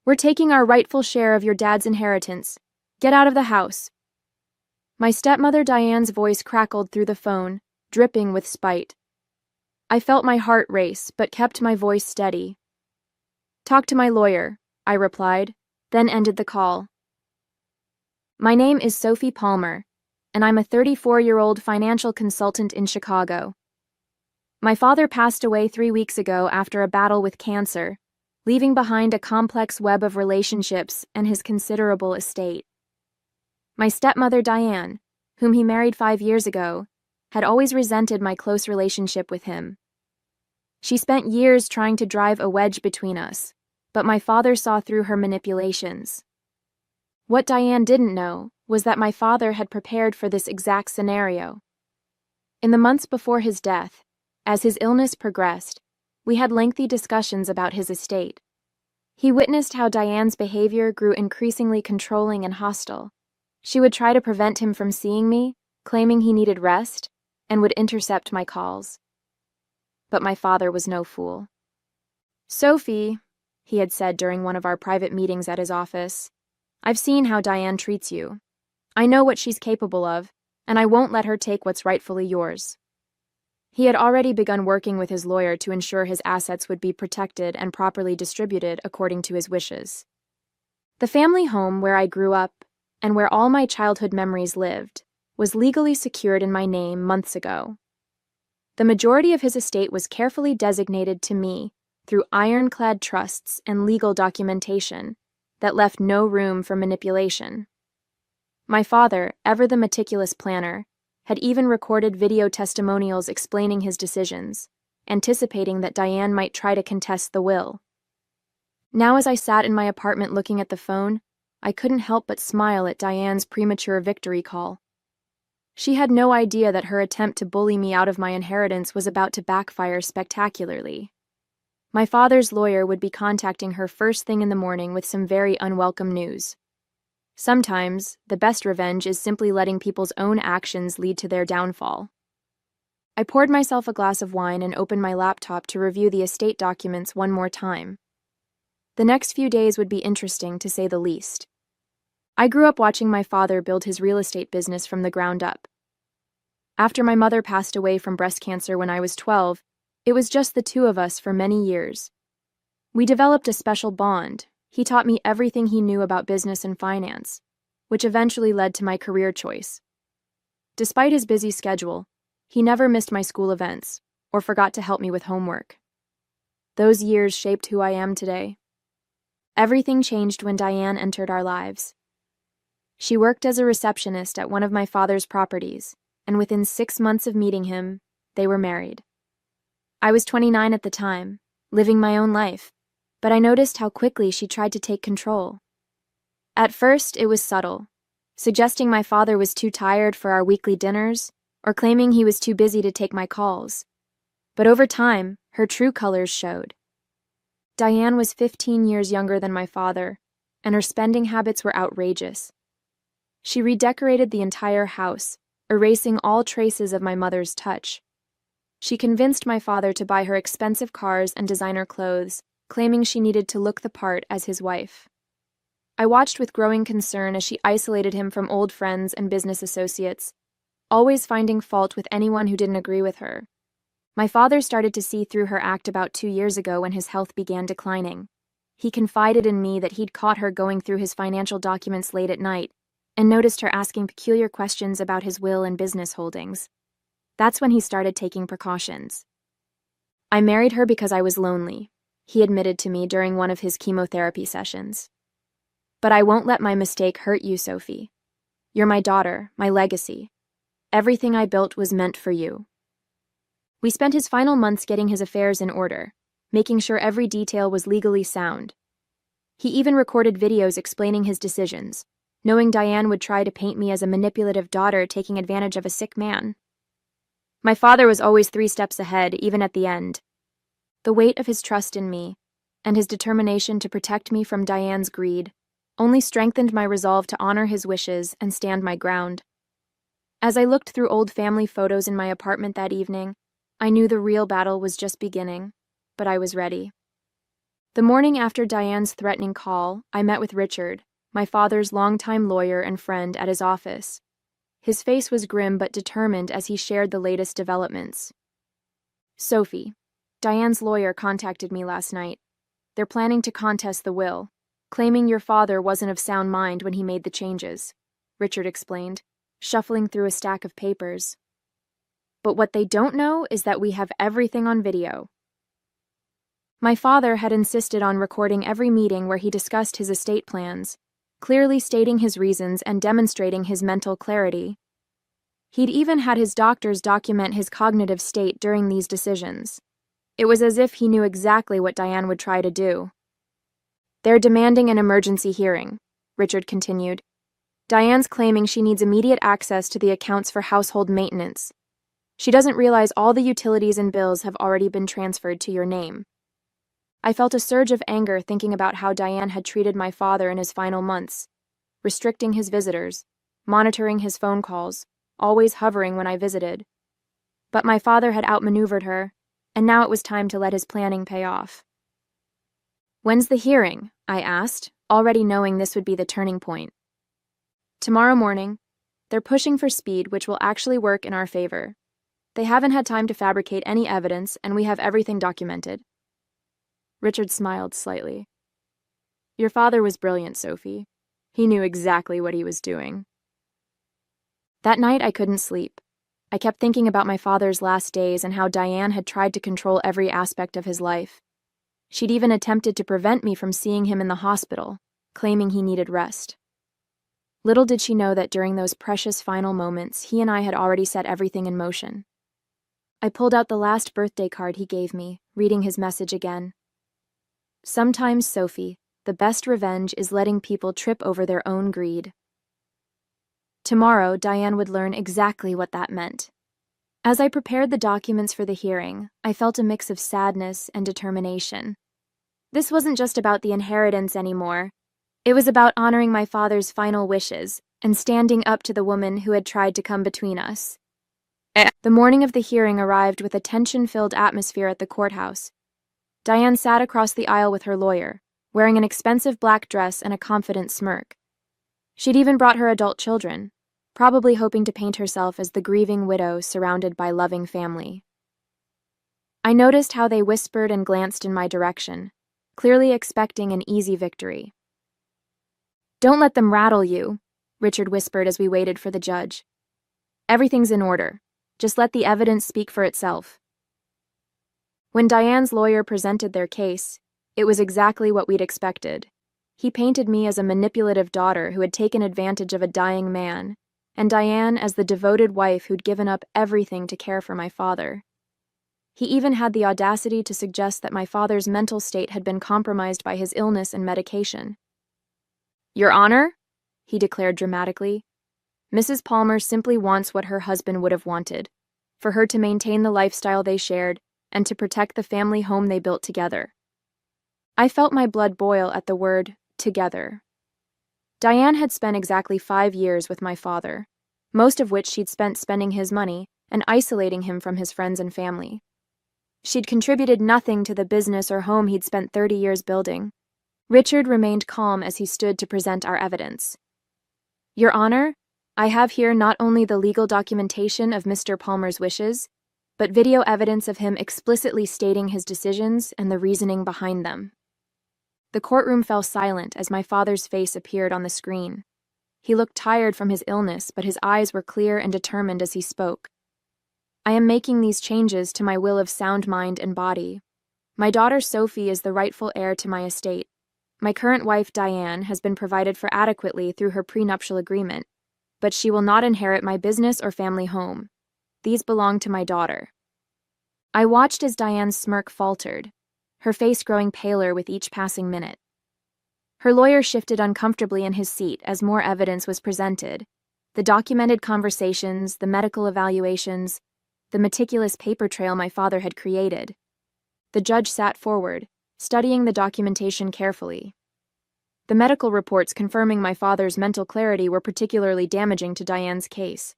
We're taking our rightful share of your dad's inheritance. Get out of the house." My stepmother Diane's voice crackled through the phone, dripping with spite. I felt my heart race, but kept my voice steady. "Talk to my lawyer," I replied, then ended the call. My name is Sophie Palmer, and I'm a 34-year-old financial consultant in Chicago. My father passed away 3 weeks ago after a battle with cancer, leaving behind a complex web of relationships and his considerable estate. My stepmother Diane, whom he married 5 years ago, had always resented my close relationship with him. She spent years trying to drive a wedge between us, but my father saw through her manipulations. What Diane didn't know was that my father had prepared for this exact scenario. In the months before his death, as his illness progressed, we had lengthy discussions about his estate. He witnessed how Diane's behavior grew increasingly controlling and hostile. She would try to prevent him from seeing me, claiming he needed rest, and would intercept my calls. But my father was no fool. "Sophie," he had said during one of our private meetings at his office, "I've seen how Diane treats you. I know what she's capable of, and I won't let her take what's rightfully yours." He had already begun working with his lawyer to ensure his assets would be protected and properly distributed according to his wishes. The family home where I grew up, and where all my childhood memories lived, was legally secured in my name months ago. The majority of his estate was carefully designated to me through ironclad trusts and legal documentation that left no room for manipulation. My father, ever the meticulous planner, had even recorded video testimonials explaining his decisions, anticipating that Diane might try to contest the will. Now, as I sat in my apartment looking at the phone, I couldn't help but smile at Diane's premature victory call. She had no idea that her attempt to bully me out of my inheritance was about to backfire spectacularly. My father's lawyer would be contacting her first thing in the morning with some very unwelcome news. Sometimes, the best revenge is simply letting people's own actions lead to their downfall. I poured myself a glass of wine and opened my laptop to review the estate documents one more time. The next few days would be interesting, to say the least. I grew up watching my father build his real estate business from the ground up. After my mother passed away from breast cancer when I was 12, it was just the two of us for many years. We developed a special bond. He taught me everything he knew about business and finance, which eventually led to my career choice. Despite his busy schedule, he never missed my school events or forgot to help me with homework. Those years shaped who I am today. Everything changed when Diane entered our lives. She worked as a receptionist at one of my father's properties, and within 6 months of meeting him, they were married. I was 29 at the time, living my own life, but I noticed how quickly she tried to take control. At first, it was subtle, suggesting my father was too tired for our weekly dinners, or claiming he was too busy to take my calls. But over time, her true colors showed. Diane was 15 years younger than my father, and her spending habits were outrageous. She redecorated the entire house, erasing all traces of my mother's touch. She convinced my father to buy her expensive cars and designer clothes, claiming she needed to look the part as his wife. I watched with growing concern as she isolated him from old friends and business associates, always finding fault with anyone who didn't agree with her. My father started to see through her act about 2 years ago when his health began declining. He confided in me that he'd caught her going through his financial documents late at night and noticed her asking peculiar questions about his will and business holdings. That's when he started taking precautions. "I married her because I was lonely," he admitted to me during one of his chemotherapy sessions. "But I won't let my mistake hurt you, Sophie. You're my daughter, my legacy. Everything I built was meant for you." We spent his final months getting his affairs in order, making sure every detail was legally sound. He even recorded videos explaining his decisions, knowing Diane would try to paint me as a manipulative daughter taking advantage of a sick man. My father was always 3 steps ahead, even at the end. The weight of his trust in me, and his determination to protect me from Diane's greed, only strengthened my resolve to honor his wishes and stand my ground. As I looked through old family photos in my apartment that evening, I knew the real battle was just beginning, but I was ready. The morning after Diane's threatening call, I met with Richard, my father's longtime lawyer and friend, at his office. His face was grim but determined as he shared the latest developments. "Sophie, Diane's lawyer contacted me last night. They're planning to contest the will, claiming your father wasn't of sound mind when he made the changes," Richard explained, shuffling through a stack of papers. "But what they don't know is that we have everything on video." My father had insisted on recording every meeting where he discussed his estate plans, clearly stating his reasons and demonstrating his mental clarity. He'd even had his doctors document his cognitive state during these decisions. It was as if he knew exactly what Diane would try to do. "They're demanding an emergency hearing," Richard continued. "Diane's claiming she needs immediate access to the accounts for household maintenance. She doesn't realize all the utilities and bills have already been transferred to your name." I felt a surge of anger thinking about how Diane had treated my father in his final months, restricting his visitors, monitoring his phone calls, always hovering when I visited. But my father had outmaneuvered her, and now it was time to let his planning pay off. "When's the hearing?" I asked, already knowing this would be the turning point. "Tomorrow morning. They're pushing for speed, which will actually work in our favor. They haven't had time to fabricate any evidence, and we have everything documented." Richard smiled slightly. "Your father was brilliant, Sophie. He knew exactly what he was doing." That night I couldn't sleep. I kept thinking about my father's last days and how Diane had tried to control every aspect of his life. She'd even attempted to prevent me from seeing him in the hospital, claiming he needed rest. Little did she know that during those precious final moments, he and I had already set everything in motion. I pulled out the last birthday card he gave me, reading his message again. "Sometimes, Sophie, the best revenge is letting people trip over their own greed." Tomorrow, Diane would learn exactly what that meant. As I prepared the documents for the hearing, I felt a mix of sadness and determination. This wasn't just about the inheritance anymore. It was about honoring my father's final wishes and standing up to the woman who had tried to come between us. The morning of the hearing arrived with a tension-filled atmosphere at the courthouse. Diane sat across the aisle with her lawyer, wearing an expensive black dress and a confident smirk. She'd even brought her adult children, probably hoping to paint herself as the grieving widow surrounded by loving family. I noticed how they whispered and glanced in my direction, clearly expecting an easy victory. "Don't let them rattle you," Richard whispered as we waited for the judge. "Everything's in order. Just let the evidence speak for itself." When Diane's lawyer presented their case, it was exactly what we'd expected. He painted me as a manipulative daughter who had taken advantage of a dying man, and Diane as the devoted wife who'd given up everything to care for my father. He even had the audacity to suggest that my father's mental state had been compromised by his illness and medication. "Your Honor," he declared dramatically, "Mrs. Palmer simply wants what her husband would have wanted, for her to maintain the lifestyle they shared and to protect the family home they built together." I felt my blood boil at the word "together." Diane had spent exactly 5 years with my father, most of which she'd spent spending his money and isolating him from his friends and family. She'd contributed nothing to the business or home he'd spent 30 years building. Richard remained calm as he stood to present our evidence. "Your Honor, I have here not only the legal documentation of Mr. Palmer's wishes, but video evidence of him explicitly stating his decisions and the reasoning behind them." The courtroom fell silent as my father's face appeared on the screen. He looked tired from his illness, but his eyes were clear and determined as he spoke. "I am making these changes to my will of sound mind and body. My daughter Sophie is the rightful heir to my estate. My current wife Diane has been provided for adequately through her prenuptial agreement, but she will not inherit my business or family home. These belong to my daughter." I watched as Diane's smirk faltered, her face growing paler with each passing minute. Her lawyer shifted uncomfortably in his seat as more evidence was presented: the documented conversations, the medical evaluations, the meticulous paper trail my father had created. The judge sat forward, studying the documentation carefully. The medical reports confirming my father's mental clarity were particularly damaging to Diane's case.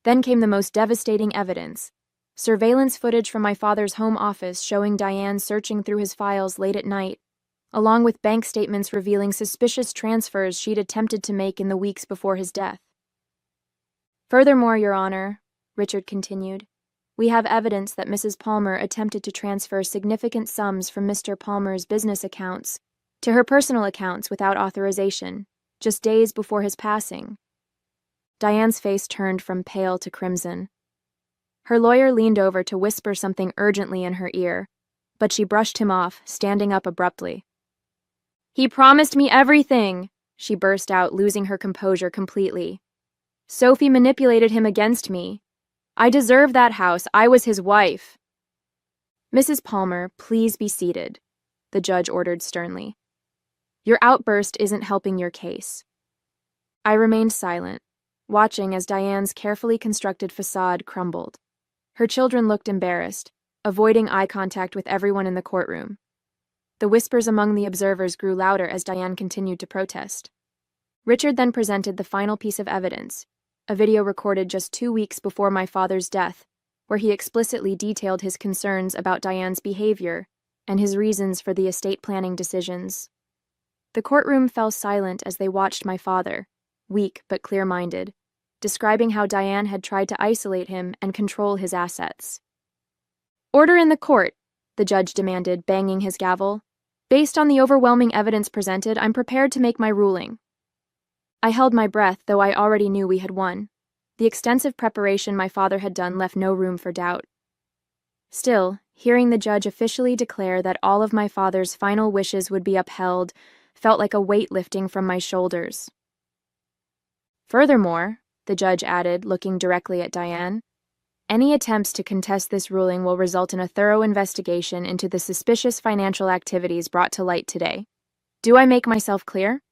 Then came the most devastating evidence: surveillance footage from my father's home office showing Diane searching through his files late at night, along with bank statements revealing suspicious transfers she'd attempted to make in the weeks before his death. Furthermore, Your Honor, Richard continued, we have evidence that Mrs. Palmer attempted to transfer significant sums from Mr. Palmer's business accounts to her personal accounts without authorization, just days before his passing. Diane's face turned from pale to crimson. Her lawyer leaned over to whisper something urgently in her ear, but she brushed him off, standing up abruptly. He promised me everything, she burst out, losing her composure completely. Sophie manipulated him against me. I deserve that house. I was his wife. Mrs. Palmer, please be seated, the judge ordered sternly. Your outburst isn't helping your case. I remained silent, watching as Diane's carefully constructed facade crumbled. Her children looked embarrassed, avoiding eye contact with everyone in the courtroom. The whispers among the observers grew louder as Diane continued to protest. Richard then presented the final piece of evidence, a video recorded just 2 weeks before my father's death, where he explicitly detailed his concerns about Diane's behavior and his reasons for the estate planning decisions. The courtroom fell silent as they watched my father, weak but clear-minded, describing how Diane had tried to isolate him and control his assets. Order in the court, the judge demanded, banging his gavel. Based on the overwhelming evidence presented, I'm prepared to make my ruling. I held my breath, though I already knew we had won. The extensive preparation my father had done left no room for doubt. Still, hearing the judge officially declare that all of my father's final wishes would be upheld felt like a weight lifting from my shoulders. Furthermore, the judge added, looking directly at Diane, any attempts to contest this ruling will result in a thorough investigation into the suspicious financial activities brought to light today. Do I make myself clear?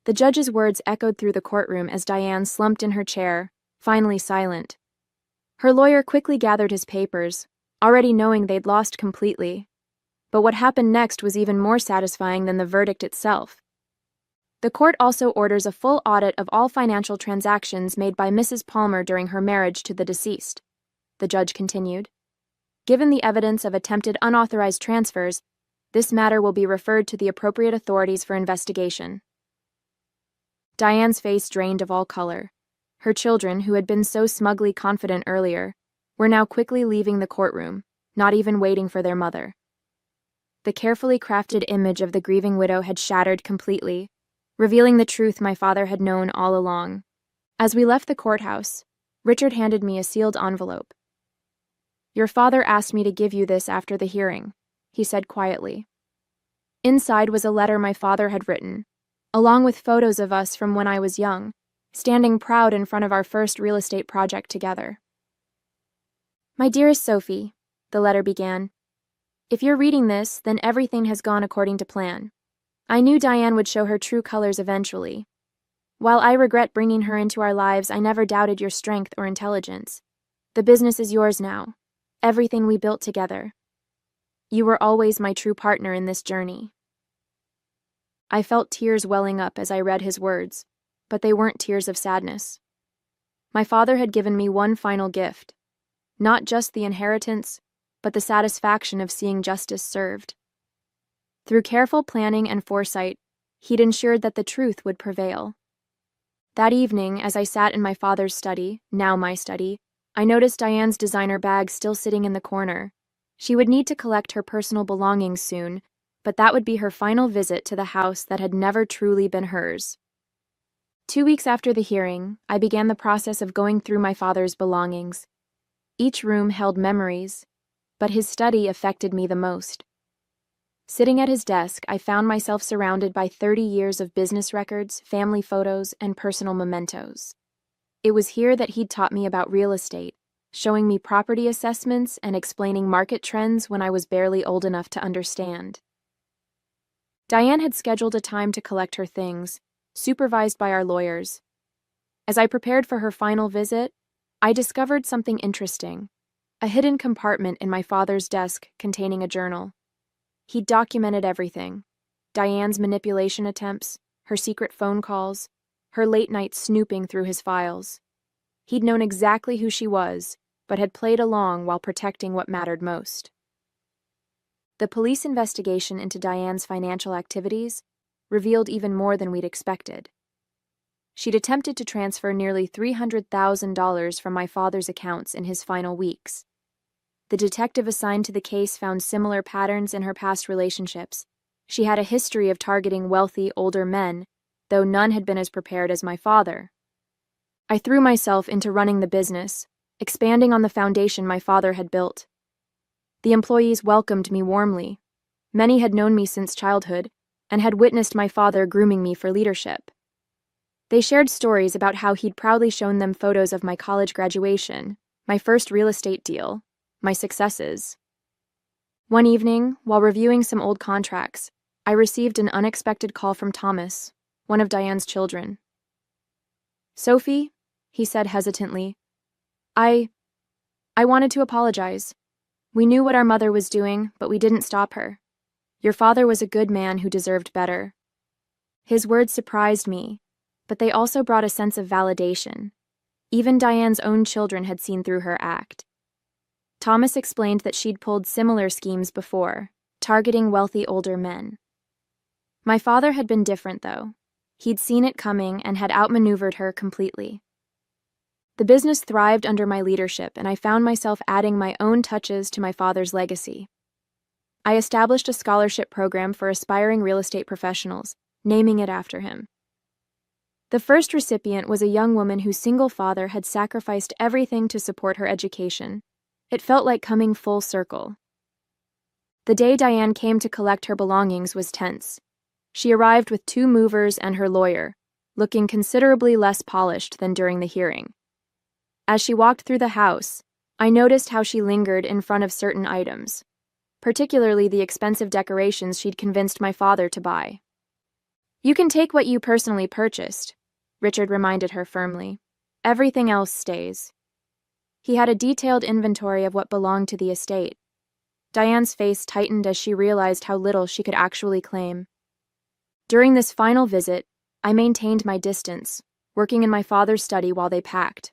The judge's words echoed through the courtroom as Diane slumped in her chair, finally silent. Her lawyer quickly gathered his papers, already knowing they'd lost completely. But what happened next was even more satisfying than the verdict itself. The court also orders a full audit of all financial transactions made by Mrs. Palmer during her marriage to the deceased, the judge continued. Given the evidence of attempted unauthorized transfers, this matter will be referred to the appropriate authorities for investigation. Diane's face drained of all color. Her children, who had been so smugly confident earlier, were now quickly leaving the courtroom, not even waiting for their mother. The carefully crafted image of the grieving widow had shattered completely, revealing the truth my father had known all along. As we left the courthouse, Richard handed me a sealed envelope. Your father asked me to give you this after the hearing, he said quietly. Inside was a letter my father had written, along with photos of us from when I was young, standing proud in front of our first real estate project together. My dearest Sophie, the letter began, if you're reading this, then everything has gone according to plan. I knew Diane would show her true colors eventually. While I regret bringing her into our lives, I never doubted your strength or intelligence. The business is yours now. Everything we built together. You were always my true partner in this journey. I felt tears welling up as I read his words, but they weren't tears of sadness. My father had given me one final gift, not just the inheritance, but the satisfaction of seeing justice served. Through careful planning and foresight, he'd ensured that the truth would prevail. That evening, as I sat in my father's study, now my study, I noticed Diane's designer bag still sitting in the corner. She would need to collect her personal belongings soon, but that would be her final visit to the house that had never truly been hers. 2 weeks after the hearing, I began the process of going through my father's belongings. Each room held memories, but his study affected me the most. Sitting at his desk, I found myself surrounded by 30 years of business records, family photos, and personal mementos. It was here that he'd taught me about real estate, showing me property assessments and explaining market trends when I was barely old enough to understand. Diane had scheduled a time to collect her things, supervised by our lawyers. As I prepared for her final visit, I discovered something interesting, a hidden compartment in my father's desk containing a journal. He'd documented everything, Diane's manipulation attempts, her secret phone calls, her late-night snooping through his files. He'd known exactly who she was, but had played along while protecting what mattered most. The police investigation into Diane's financial activities revealed even more than we'd expected. She'd attempted to transfer nearly $300,000 from my father's accounts in his final weeks. The detective assigned to the case found similar patterns in her past relationships. She had a history of targeting wealthy, older men, though none had been as prepared as my father. I threw myself into running the business, expanding on the foundation my father had built. The employees welcomed me warmly. Many had known me since childhood and had witnessed my father grooming me for leadership. They shared stories about how he'd proudly shown them photos of my college graduation, my first real estate deal, my successes. One evening, while reviewing some old contracts, I received an unexpected call from Thomas, one of Diane's children. "Sophie," he said hesitantly, I wanted to apologize. We knew what our mother was doing, but we didn't stop her. Your father was a good man who deserved better." His words surprised me, but they also brought a sense of validation. Even Diane's own children had seen through her act. Thomas explained that she'd pulled similar schemes before, targeting wealthy older men. My father had been different, though. He'd seen it coming and had outmaneuvered her completely. The business thrived under my leadership, and I found myself adding my own touches to my father's legacy. I established a scholarship program for aspiring real estate professionals, naming it after him. The first recipient was a young woman whose single father had sacrificed everything to support her education. It felt like coming full circle. The day Diane came to collect her belongings was tense. She arrived with 2 movers and her lawyer, looking considerably less polished than during the hearing. As she walked through the house, I noticed how she lingered in front of certain items, particularly the expensive decorations she'd convinced my father to buy. "You can take what you personally purchased," Richard reminded her firmly. "Everything else stays." He had a detailed inventory of what belonged to the estate. Diane's face tightened as she realized how little she could actually claim. During this final visit, I maintained my distance, working in my father's study while they packed.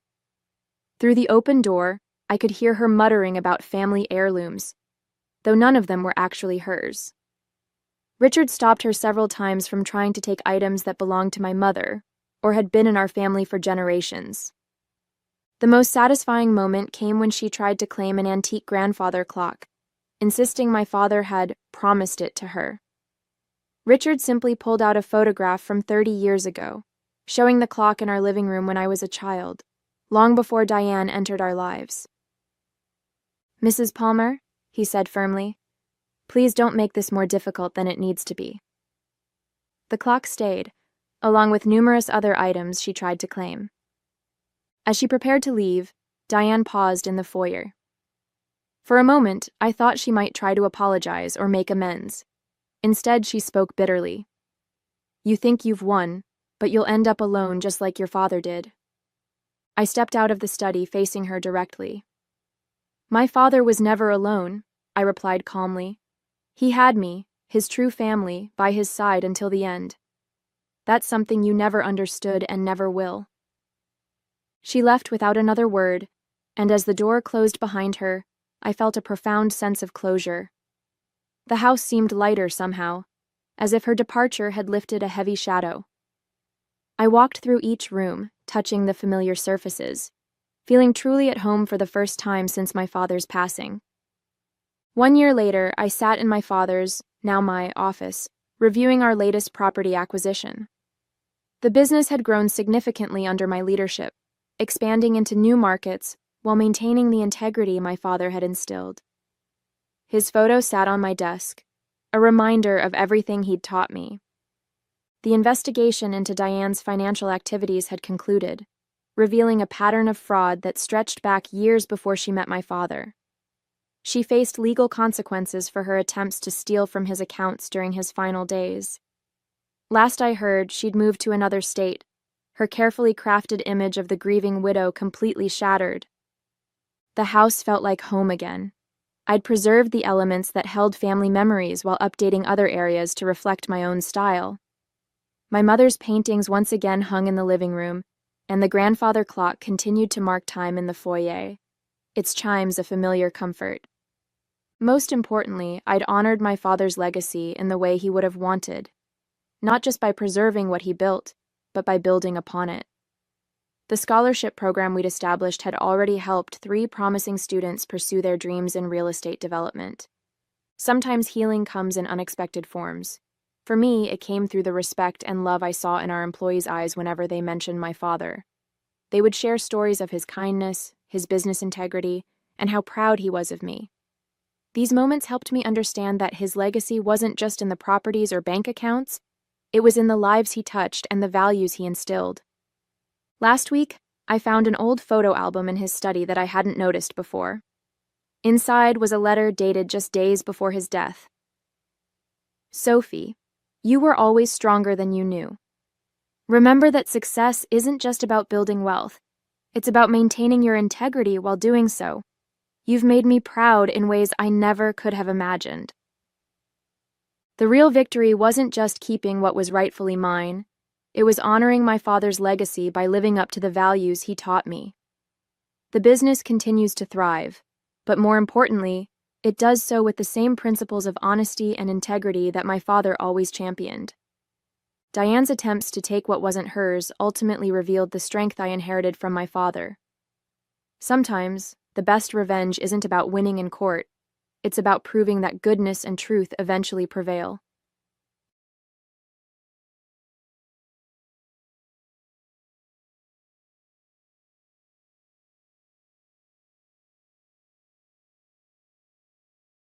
Through the open door, I could hear her muttering about family heirlooms, though none of them were actually hers. Richard stopped her several times from trying to take items that belonged to my mother, or had been in our family for generations. The most satisfying moment came when she tried to claim an antique grandfather clock, insisting my father had promised it to her. Richard simply pulled out a photograph from 30 years ago, showing the clock in our living room when I was a child, long before Diane entered our lives. "Mrs. Palmer," he said firmly, "please don't make this more difficult than it needs to be." The clock stayed, along with numerous other items she tried to claim. As she prepared to leave, Diane paused in the foyer. For a moment, I thought she might try to apologize or make amends. Instead, she spoke bitterly. "You think you've won, but you'll end up alone just like your father did." I stepped out of the study, facing her directly. "My father was never alone," I replied calmly. "He had me, his true family, by his side until the end. That's something you never understood and never will." She left without another word, and as the door closed behind her, I felt a profound sense of closure. The house seemed lighter somehow, as if her departure had lifted a heavy shadow. I walked through each room, touching the familiar surfaces, feeling truly at home for the first time since my father's passing. 1 year later, I sat in my father's, now my, office, reviewing our latest property acquisition. The business had grown significantly under my leadership, expanding into new markets while maintaining the integrity my father had instilled. His photo sat on my desk, a reminder of everything he'd taught me. The investigation into Diane's financial activities had concluded, revealing a pattern of fraud that stretched back years before she met my father. She faced legal consequences for her attempts to steal from his accounts during his final days. Last I heard, she'd moved to another state, her carefully crafted image of the grieving widow completely shattered. The house felt like home again. I'd preserved the elements that held family memories while updating other areas to reflect my own style. My mother's paintings once again hung in the living room, and the grandfather clock continued to mark time in the foyer, its chimes a familiar comfort. Most importantly, I'd honored my father's legacy in the way he would have wanted, not just by preserving what he built, but by building upon it. The scholarship program we'd established had already helped 3 promising students pursue their dreams in real estate development. Sometimes healing comes in unexpected forms. For me, it came through the respect and love I saw in our employees' eyes whenever they mentioned my father. They would share stories of his kindness, his business integrity, and how proud he was of me. These moments helped me understand that his legacy wasn't just in the properties or bank accounts, it was in the lives he touched and the values he instilled. Last week, I found an old photo album in his study that I hadn't noticed before. Inside was a letter dated just days before his death. Sophie, you were always stronger than you knew. Remember that success isn't just about building wealth. It's about maintaining your integrity while doing so. You've made me proud in ways I never could have imagined. The real victory wasn't just keeping what was rightfully mine. It was honoring my father's legacy by living up to the values he taught me. The business continues to thrive, but more importantly, it does so with the same principles of honesty and integrity that my father always championed. Diane's attempts to take what wasn't hers ultimately revealed the strength I inherited from my father. Sometimes, the best revenge isn't about winning in court. It's about proving that goodness and truth eventually prevail.